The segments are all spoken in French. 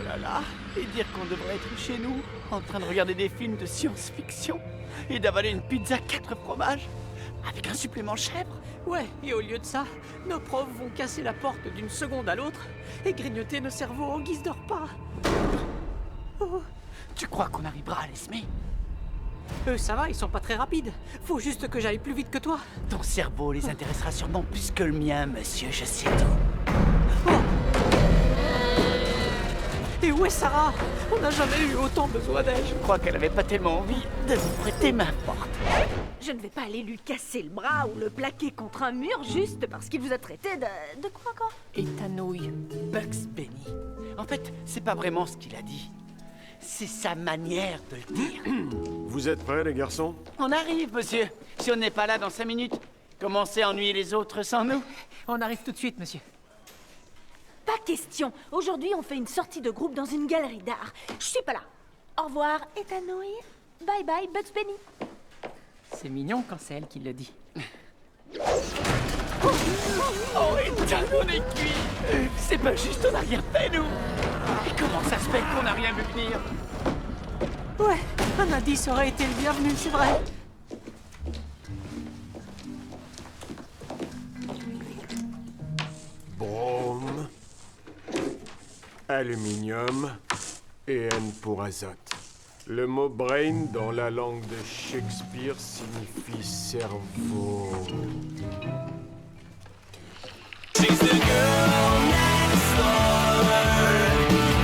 là là. Et dire qu'on devrait être chez nous, en train de regarder des films de science-fiction et d'avaler une pizza 4 fromages avec un supplément chèvre. Ouais, et au lieu de ça, nos profs vont casser la porte d'une seconde à l'autre et grignoter nos cerveaux en guise de repas. Oh, tu crois qu'on arrivera à les semer? Eux, ça va, ils sont pas très rapides. Faut juste que j'aille plus vite que toi. Ton cerveau les intéressera sûrement plus que le mien, monsieur, je sais tout. Oh. Et où est Sarah? On n'a jamais eu autant besoin d'elle. Je crois qu'elle avait pas tellement envie de vous prêter main forte. Je ne vais pas aller lui casser le bras ou le plaquer contre un mur juste parce qu'il vous a traité de quoi encore? Étanouille, Bugs Benny. En fait, c'est pas vraiment ce qu'il a dit. C'est sa manière de le dire. Vous êtes prêts, les garçons? On arrive, monsieur. Si on n'est pas là dans 5 minutes, commencez à ennuyer les autres sans nous. On arrive tout de suite, monsieur. Pas question. Aujourd'hui, on fait une sortie de groupe dans une galerie d'art. Je suis pas là. Au revoir, Étanouille. Bye bye, Bugs Benny. C'est mignon quand c'est elle qui le dit. Oh, Ethan, on est cuit. C'est pas juste, on n'a rien fait, nous. Et comment ça se fait qu'on n'a rien vu venir? Ouais, un indice aurait été le bienvenu, c'est vrai. Brome, aluminium et N pour azote. Le mot brain dans la langue de Shakespeare signifie cerveau. She's the girl next door.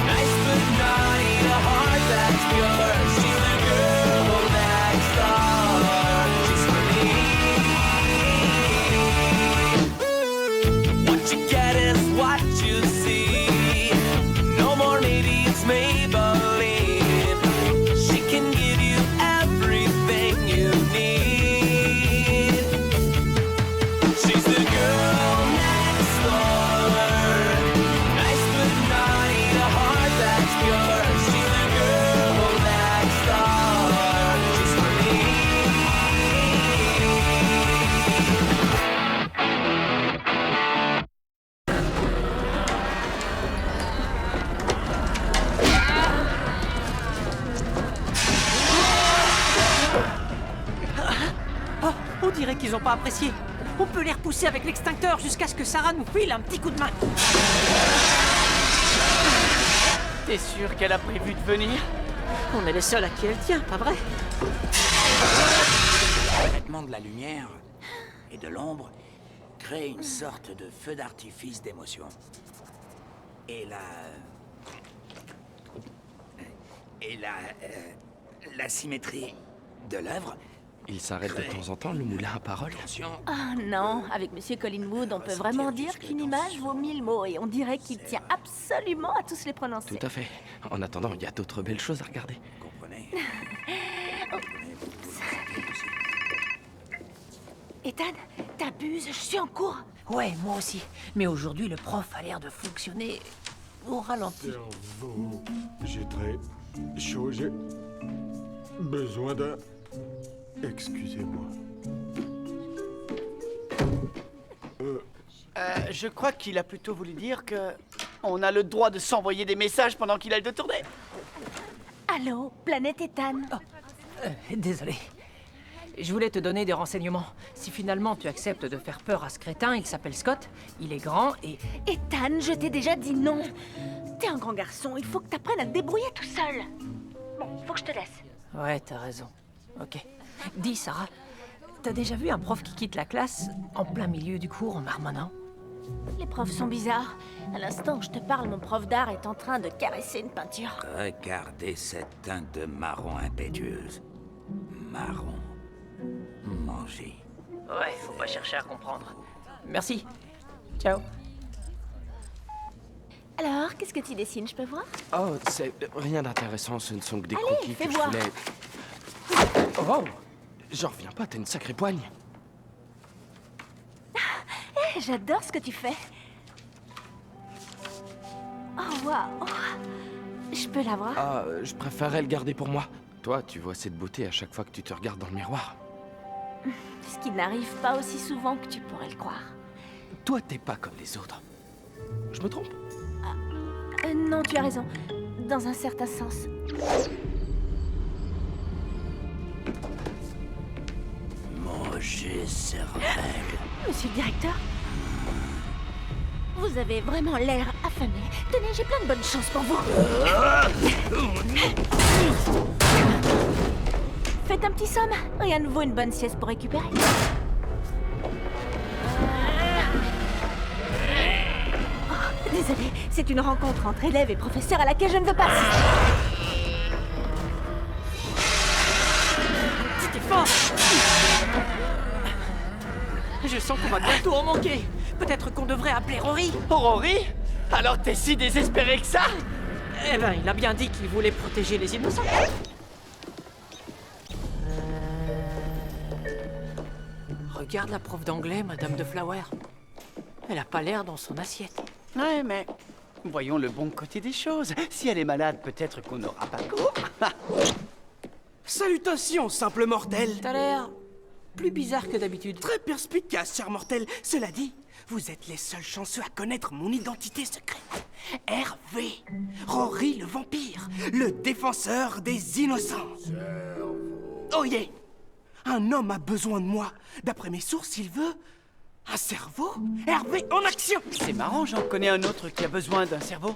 Nice but naughty, a heart that's pure. She's the girl next door. She's for me. What you get is what you see. No more maybe, it's Maybelline. She can give you everything you need. She's the girl next door. Nice but naughty, a heart that's pure. She's the girl next door. She's for me. Oh, on dirait qu'ils ont pas apprécié. On peut les repousser avec l'extincteur jusqu'à ce que Sarah nous file un petit coup de main. T'es sûr qu'elle a prévu de venir? On est les seuls à qui elle tient, pas vrai? Le traitement de la lumière et de l'ombre crée une sorte de feu d'artifice d'émotion. Et la symétrie de l'œuvre. Il s'arrête de temps en temps, le moulin à parole. Attention. Ah non, avec Monsieur Collingwood, on peut vraiment dire qu'une image vaut 1000 mots et on dirait qu'il tient absolument à tous les prononcer. Tout à fait. En attendant, il y a d'autres belles choses à regarder. Vous comprenez? Ethan, t'abuses, je suis en cours. Ouais, moi aussi. Mais aujourd'hui, le prof a l'air de fonctionner au ralenti. Cerveau, j'ai très chaud, j'ai besoin d'un... Excusez-moi. Je crois qu'il a plutôt voulu dire que... on a le droit de s'envoyer des messages pendant qu'il a le de tourner. Allô, planète Ethan. Désolé. Je voulais te donner des renseignements. Si finalement tu acceptes de faire peur à ce crétin, il s'appelle Scott, il est grand et... Ethan, je t'ai déjà dit non. T'es un grand garçon, il faut que t'apprennes à te débrouiller tout seul. Bon, faut que je te laisse. Ouais, t'as raison. Ok. Dis, Sarah, t'as déjà vu un prof qui quitte la classe en plein milieu du cours en marmonnant? Les profs sont bizarres. À l'instant où je te parle, mon prof d'art est en train de caresser une peinture. Regardez cette teinte de marron impétueuse. Marron. Manger. Ouais, faut pas chercher à comprendre. Merci. Ciao. Alors, qu'est-ce que tu dessines, je peux voir? Oh, c'est rien d'intéressant, ce ne sont que des Allez, croquis fais que je voir. voulais... Oh, j'en reviens pas, t'as une sacrée poigne. J'adore ce que tu fais. Oh, waouh. Je peux la voir? Ah, je préférerais le garder pour moi. Toi, tu vois cette beauté à chaque fois que tu te regardes dans le miroir. Ce qui n'arrive pas aussi souvent que tu pourrais le croire. Toi, t'es pas comme les autres. Je me trompe? Non, tu as raison. dans un certain sens. Manger cervelle. Monsieur le directeur, vous avez vraiment l'air affamé. Tenez, j'ai plein de bonnes choses pour vous. Faites un petit somme. Rien ne vaut une bonne sieste pour récupérer. Oh, désolé, c'est une rencontre entre élèves et professeurs à laquelle je ne veux pas assister. Petit effort. Je sens qu'on va bientôt en manquer. Peut-être qu'on devrait appeler Rory. Oh, Rory? Alors t'es si désespéré que ça? Eh ben, il a bien dit qu'il voulait protéger les innocents. Regarde la prof d'anglais, Madame de Flower. Elle a pas l'air dans son assiette. Ouais, mais voyons le bon côté des choses. Si elle est malade, peut-être qu'on n'aura pas cours. Salutations, simple mortel. T'as l'air plus bizarre que d'habitude. Très perspicace, cher mortel. Cela dit, vous êtes les seuls chanceux à connaître mon identité secrète. Hervé, Rory le vampire, le défenseur des innocents. Oh yeah. Un homme a besoin de moi. D'après mes sources, il veut un cerveau. Hervé, en action. C'est marrant, j'en connais un autre qui a besoin d'un cerveau.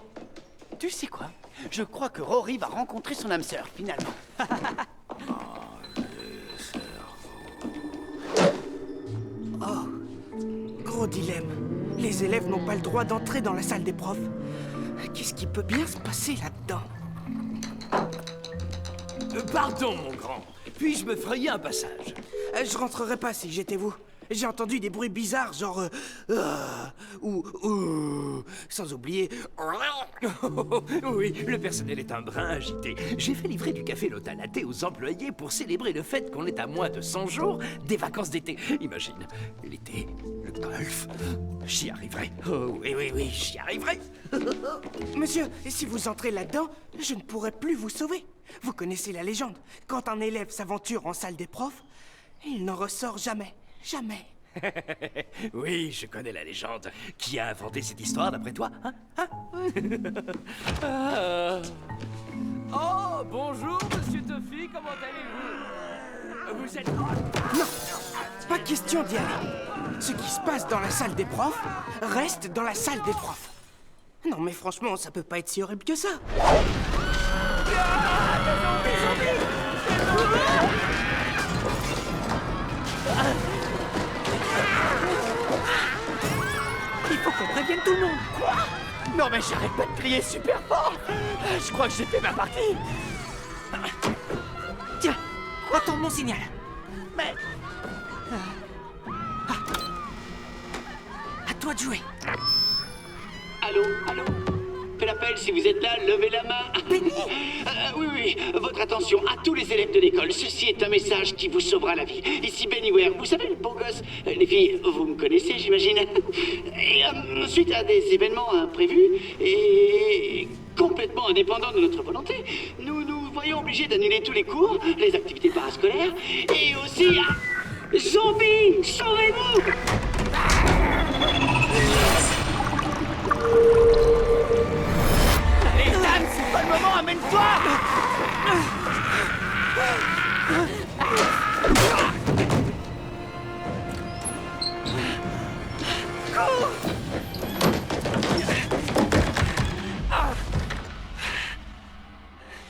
Tu sais quoi? Je crois que Rory va rencontrer son âme sœur, finalement. Gros dilemme. Les élèves n'ont pas le droit d'entrer dans la salle des profs. Qu'est-ce qui peut bien se passer là-dedans? Pardon, mon grand. Puis-je me frayer un passage? Je rentrerai pas si j'étais vous. J'ai entendu des bruits bizarres, genre... sans oublier... Oui, le personnel est un brin agité. J'ai fait livrer du café Lotta Latte aux employés pour célébrer le fait qu'on est à moins de 100 jours des vacances d'été. Imagine, l'été, le golf... J'y arriverai. Oh, oui, j'y arriverai. Monsieur, si vous entrez là-dedans, je ne pourrai plus vous sauver. Vous connaissez la légende. Quand un élève s'aventure en salle des profs, il n'en ressort jamais. Jamais. Oui, je connais la légende. Qui a inventé cette histoire, d'après toi, hein? Oh, bonjour, monsieur Toffee, comment allez-vous? Vous êtes... Non, pas question d'y aller. Ce qui se passe dans la salle des profs reste dans la salle des profs. Non mais franchement, ça peut pas être si horrible que ça. Il faut qu'on prévienne tout le monde. Quoi? Non mais j'arrête pas de crier super fort. Je crois que j'ai fait ma partie. Tiens, attends mon signal. Mais... À toi de jouer. Allô? Fais l'appel, si vous êtes là, levez la main. Oui, votre attention à tous les élèves de l'école. Ceci est un message qui vous sauvera la vie. Ici Bennyware, vous savez, le beau gosse. Les filles, vous me connaissez, j'imagine. Et suite à des événements imprévus et complètement indépendants de notre volonté, nous nous voyons obligés d'annuler tous les cours, les activités parascolaires et aussi... Zombies, sauvez-vous! Allez, Dan, c'est pas le moment, amène-toi!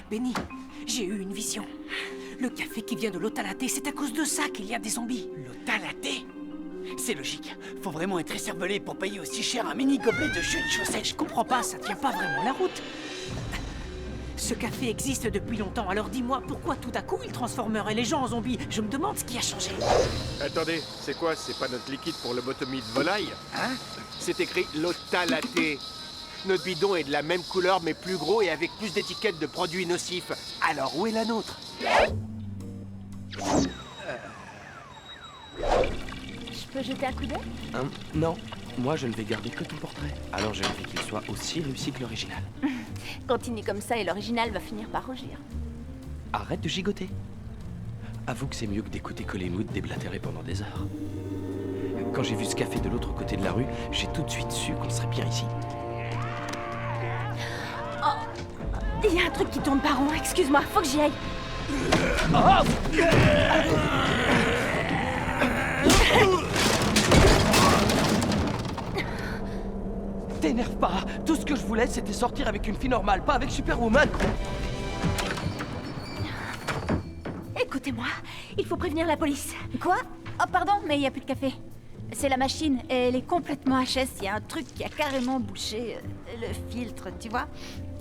Benny, j'ai eu une vision. Le café qui vient de Lotta Latte, c'est à cause de ça qu'il y a des zombies. Lotta Latte? C'est logique. Faut vraiment être écervelé pour payer aussi cher un mini gobelet de jus de chaussette. Je comprends pas, ça tient pas vraiment la route. Ce café existe depuis longtemps, alors dis-moi, pourquoi tout à coup il transformerait les gens en zombies? Je me demande ce qui a changé. Attendez, c'est quoi? C'est pas notre liquide pour lobotomie de volaille? Hein? C'est écrit Lotta Latte. Notre bidon est de la même couleur mais plus gros et avec plus d'étiquettes de produits nocifs. Alors où est la nôtre? Je peux jeter un coup d'œil? Non, moi je ne vais garder que ton portrait. Alors j'ai envie qu'il soit aussi réussi que l'original. Continue comme ça et l'original va finir par rougir. Arrête de gigoter. Avoue que c'est mieux que d'écouter Collingwood déblatérer pendant des heures. Quand j'ai vu ce café de l'autre côté de la rue, j'ai tout de suite su qu'on serait bien ici. Il y y a un truc qui tourne pas rond, excuse-moi, faut que j'y aille. T'énerve pas. Tout ce que je voulais, c'était sortir avec une fille normale, pas avec Superwoman. Écoutez-moi, il faut prévenir la police. Quoi? Oh pardon, mais il n'y a plus de café. C'est la machine, elle est complètement HS. Il y a un truc qui a carrément bouché le filtre, tu vois?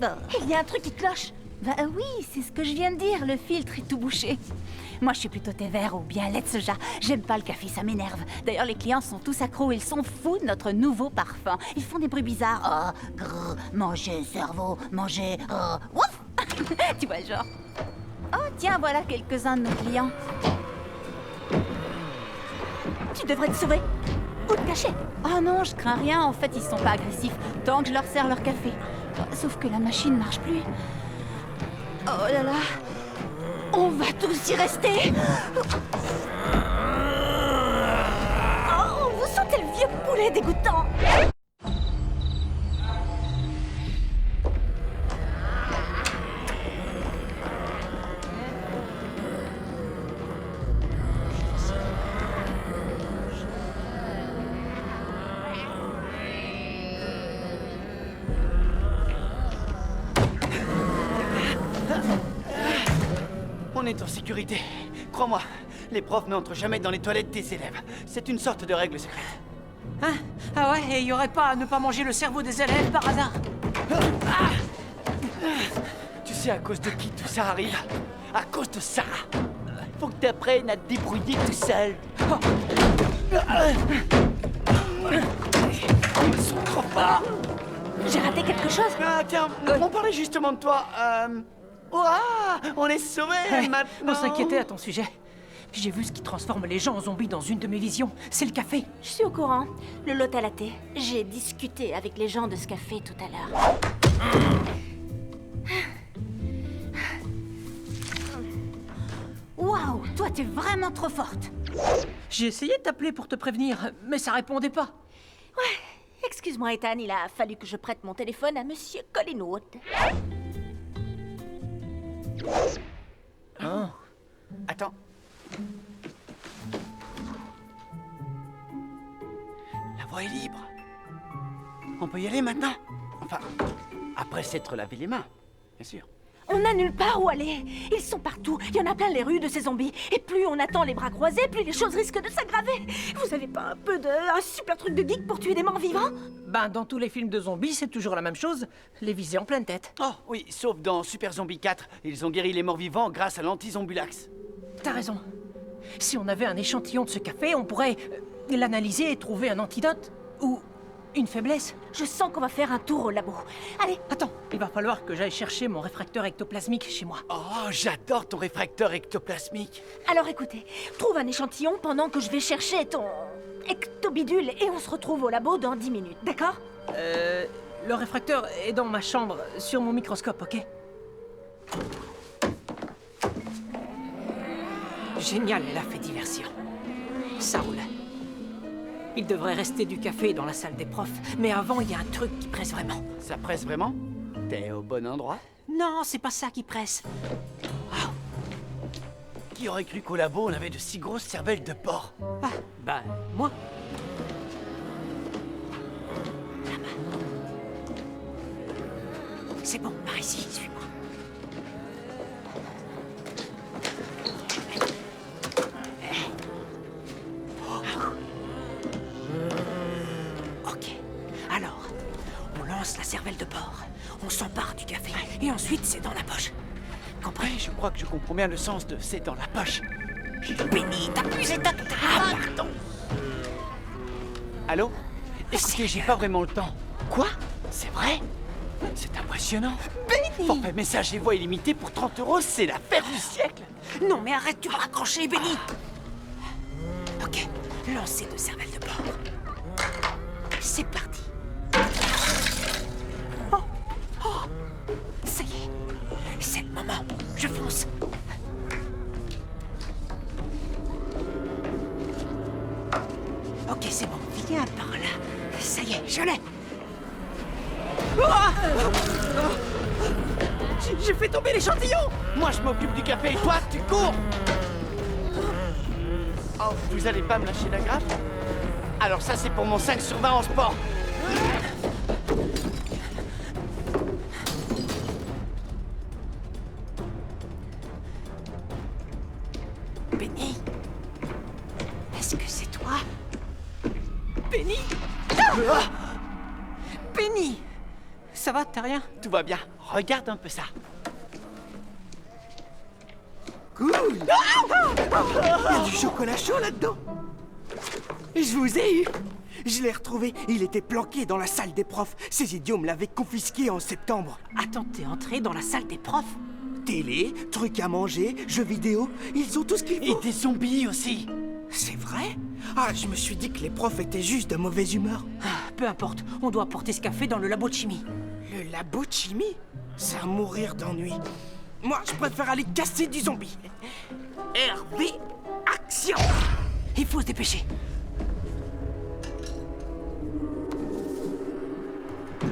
Oh. Il y a un truc qui cloche. Bah oui, c'est ce que je viens de dire, le filtre est tout bouché. Moi, je suis plutôt thé vert ou bien lait de soja. J'aime pas le café, ça m'énerve. D'ailleurs, les clients sont tous accros, ils sont fous de notre nouveau parfum. Ils font des bruits bizarres. Oh, grrr, manger, cerveau, manger, ouf. Tu vois, genre. Oh, tiens, voilà quelques-uns de nos clients. Tu devrais te sauver. Ou te cacher. Oh non, je crains rien, en fait, ils sont pas agressifs. Tant que je leur sers leur café. Sauf que la machine marche plus. Oh là là. On va tous y rester. Oh, vous sentez le vieux poulet dégoûtant. On est en sécurité. Crois-moi, les profs n'entrent jamais dans les toilettes des élèves. C'est une sorte de règle secrète. Hein? Ah ouais, et il y aurait pas à ne pas manger le cerveau des élèves par hasard? Tu sais à cause de qui tout ça arrive? À cause de Sarah. Faut que t'apprennes à te débrouiller tout seul. Ils sont trop forts. J'ai raté quelque chose? Ah tiens, on parlait justement de toi. Ouah, on est sauvés maintenant. On s'inquiétait à ton sujet. J'ai vu ce qui transforme les gens en zombies dans une de mes visions. C'est le café. Je suis au courant. Le Lota Latte. J'ai discuté avec les gens de ce café tout à l'heure. Waouh, toi, t'es vraiment trop forte. J'ai essayé de t'appeler pour te prévenir, mais ça répondait pas. Ouais, excuse-moi Ethan, il a fallu que je prête mon téléphone à Monsieur Collingwood. Oh. Attends. La voie est libre. On peut y aller maintenant? Enfin, après s'être lavé les mains, bien sûr. On n'a nulle part où aller. Ils sont partout. Il y en a plein les rues de ces zombies. Et plus on attend les bras croisés, plus les choses risquent de s'aggraver. Vous avez pas un super truc de geek pour tuer des morts vivants? Ben, dans tous les films de zombies, c'est toujours la même chose. Les viser en pleine tête. Oh oui, sauf dans Super Zombie 4, ils ont guéri les morts vivants grâce à l'anti-zombulax. T'as raison. Si on avait un échantillon de ce café, on pourrait l'analyser et trouver un antidote. Ou une faiblesse. Je sens qu'on va faire un tour au labo. Allez. Attends, il va falloir que j'aille chercher mon réfracteur ectoplasmique chez moi. Oh, j'adore ton réfracteur ectoplasmique. Alors écoutez, trouve un échantillon pendant que je vais chercher ton ectobidule et on se retrouve au labo dans 10 minutes, d'accord? Le réfracteur est dans ma chambre, sur mon microscope, ok? Génial, la fait diversion. Ça roule. Il devrait rester du café dans la salle des profs, mais avant, il y a un truc qui presse vraiment. Ça presse vraiment? T'es au bon endroit? Non, c'est pas ça qui presse. Wow. Qui aurait cru qu'au labo, on avait de si grosses cervelles de porc? Ah, bah, moi. C'est bon, par ici, suis-moi. Ok, alors, on lance la cervelle de porc, on s'empare du café, et ensuite c'est dans la poche. Compris? Je crois que je comprends bien le sens de c'est dans la poche. Benny, t'as plus ta... Ah, pardon. Allô? Écoutez, j'ai pas vraiment le temps. Quoi? C'est vrai? C'est impressionnant. Benny! Forfait message et voix illimitée pour 30 €, c'est l'affaire du siècle. Non mais arrête, tu vas raccrocher, Benny! Ok, lancez de cervelle de porc. C'est parti. Oh, oh, ça y est, c'est le moment. Je fonce. Ok, c'est bon, viens par là. Ça y est, je l'ai. J'ai fait tomber l'échantillon! Moi, je m'occupe du café et toi, tu cours! Oh, vous allez pas me lâcher la grappe? Alors ça, c'est pour mon 5 sur 20 en sport. Benny? Est-ce que c'est toi? Benny? Benny! Ça va, t'as rien? Tout va bien. Regarde un peu ça. Cool. Il y a du chocolat chaud là-dedans. Je vous ai eu. Je l'ai retrouvé. Il était planqué dans la salle des profs. Ces idiots me l'avaient confisqué en septembre. Attends, t'es entré dans la salle des profs? Télé, trucs à manger, jeux vidéo, ils ont tout ce qu'il faut. Et des zombies aussi. C'est vrai? Ah, je me suis dit que les profs étaient juste de mauvaise humeur. Ah, peu importe, on doit apporter ce café dans le labo de chimie. Le labo de chimie? C'est à mourir d'ennui. Moi, je préfère aller casser du zombie. RB, action! Il faut se dépêcher.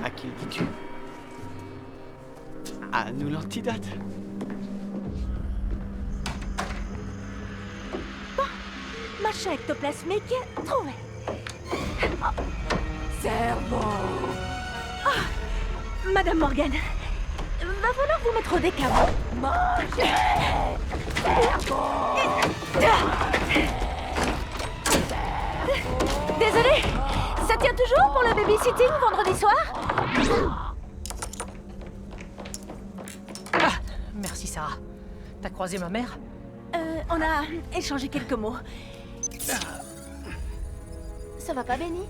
À qui le dis-tu? À nous l'antidote. Machin ectoplasmique trouvé. Oh. Cerveau. Ah, Madame Morgan, va falloir vous mettre au décavant. Mangez. Désolée, ça tient toujours pour le babysitting vendredi soir? Ah, merci Sarah. T'as croisé ma mère? On a échangé quelques mots. Ça va pas, Benny?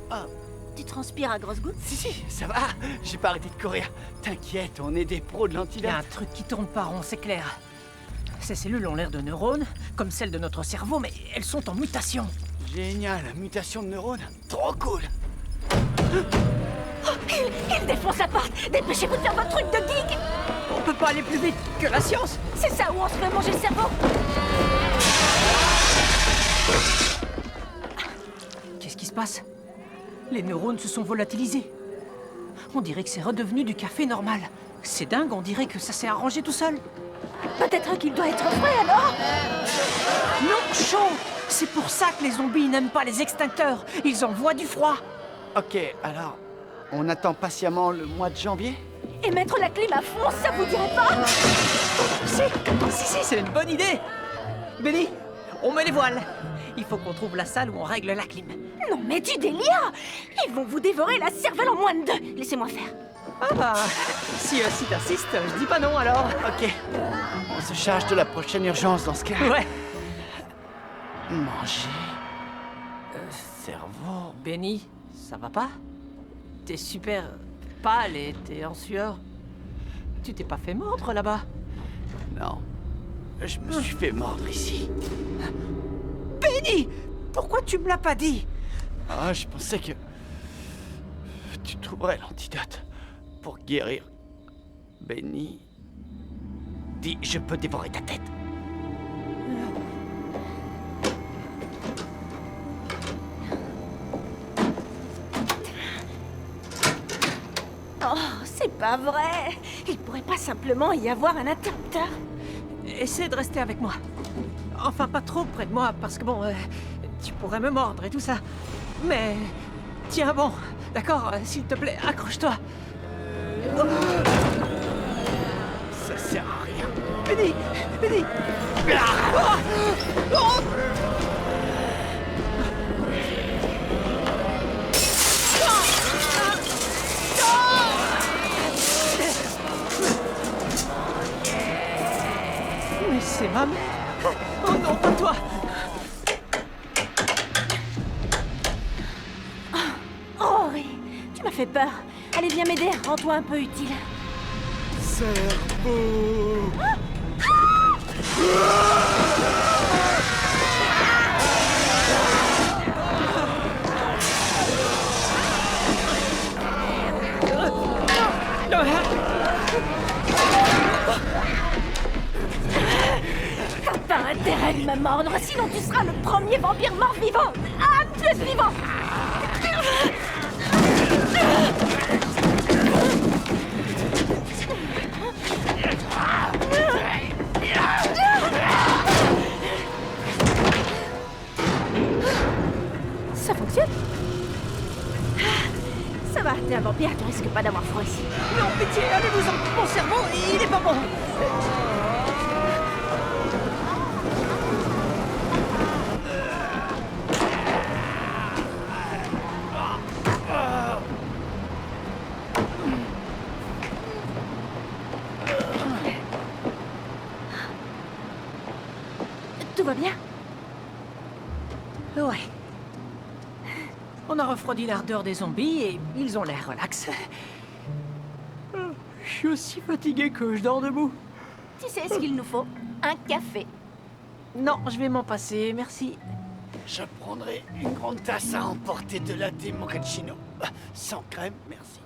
Tu transpires à grosses gouttes? Si, ça va. J'ai pas arrêté de courir. T'inquiète, on est des pros de Il y l'antidote. a un truc qui tourne pas rond, c'est clair. Ces cellules ont l'air de neurones, comme celles de notre cerveau, mais elles sont en mutation. Génial, mutation de neurones. Trop cool. Oh, il défonce la porte! Dépêchez-vous de faire votre truc de geek! On peut pas aller plus vite que la science. C'est ça où on se fait manger le cerveau! Qu'est-ce qui se passe? Les neurones se sont volatilisés. On dirait que c'est redevenu du café normal. C'est dingue, on dirait que ça s'est arrangé tout seul. Peut-être qu'il doit être frais alors? Non, chaud! C'est pour ça que les zombies n'aiment pas les extincteurs. Ils envoient du froid. Ok, alors, on attend patiemment le mois de janvier? Et mettre la clim à fond, ça vous dirait pas? Si, c'est une bonne idée. Benny, on met les voiles. Il faut qu'on trouve la salle où on règle la clim. Non mais du délire! Ils vont vous dévorer la cervelle en moins de 2. Laissez-moi faire. Ah bah, si t'insistes, je dis pas non alors. Ok, on se charge de la prochaine urgence dans ce cas. Ouais. Manger... cerveau... Benny, ça va pas? T'es super pâle et t'es en sueur. Tu t'es pas fait mordre là-bas? Non, je me suis fait mordre ici. Benny! Pourquoi tu me l'as pas dit? Ah, je pensais que... tu trouverais l'antidote pour guérir... Benny... Dis, je peux dévorer ta tête. Oh, c'est pas vrai! Il pourrait pas simplement y avoir un interrupteur? Essaie de rester avec moi. Enfin, pas trop près de moi, parce que bon, tu pourrais me mordre et tout ça. Mais tiens bon, d'accord, s'il te plaît, accroche-toi. Ça sert à rien. Benny! Mais c'est ma mère! Oh non, pas toi! Rory, tu m'as fait peur. Allez, viens m'aider, rends-toi un peu utile. Cerveau. T'as pas intérêt de me mordre, sinon tu seras le premier vampire mort-vivant à tuer ce vivant. vampire, tu risques pas d'avoir froid ici. Non, pitié, allez-vous-en. Mon cerveau, il est pas bon. Tout va bien? Ouais. On a refroidi l'ardeur des zombies et ils ont l'air relax. Je suis aussi fatigué que je dors debout. Tu sais ce qu'il nous faut? Un café. Non, je vais m'en passer, merci. Je prendrai une grande tasse à emporter de latte mochaccino. Sans crème, merci.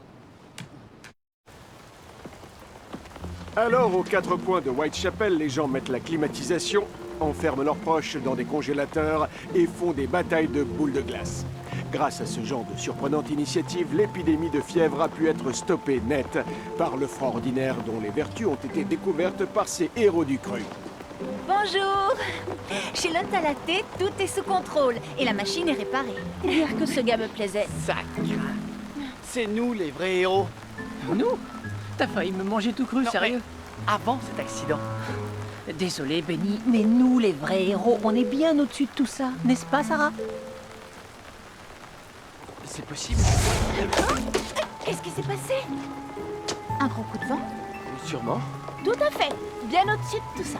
Alors, aux 4 coins de Whitechapel, les gens mettent la climatisation, enferment leurs proches dans des congélateurs et font des batailles de boules de glace. Grâce à ce genre de surprenante initiative, l'épidémie de fièvre a pu être stoppée net par le froid ordinaire dont les vertus ont été découvertes par ces héros du cru. Bonjour. Chez Lotta Latte, tout est sous contrôle et la machine est réparée. Dire que ce gars me plaisait. Ça craint. C'est nous les vrais héros. Nous? T'as failli me manger tout cru, Non, sérieux? mais avant cet accident. Désolé, Benny, mais nous, les vrais héros, on est bien au-dessus de tout ça, n'est-ce pas, Sarah? C'est possible. Qu'est-ce qui s'est passé? Un gros coup de vent? Sûrement. Tout à fait. Bien au-dessus de tout ça.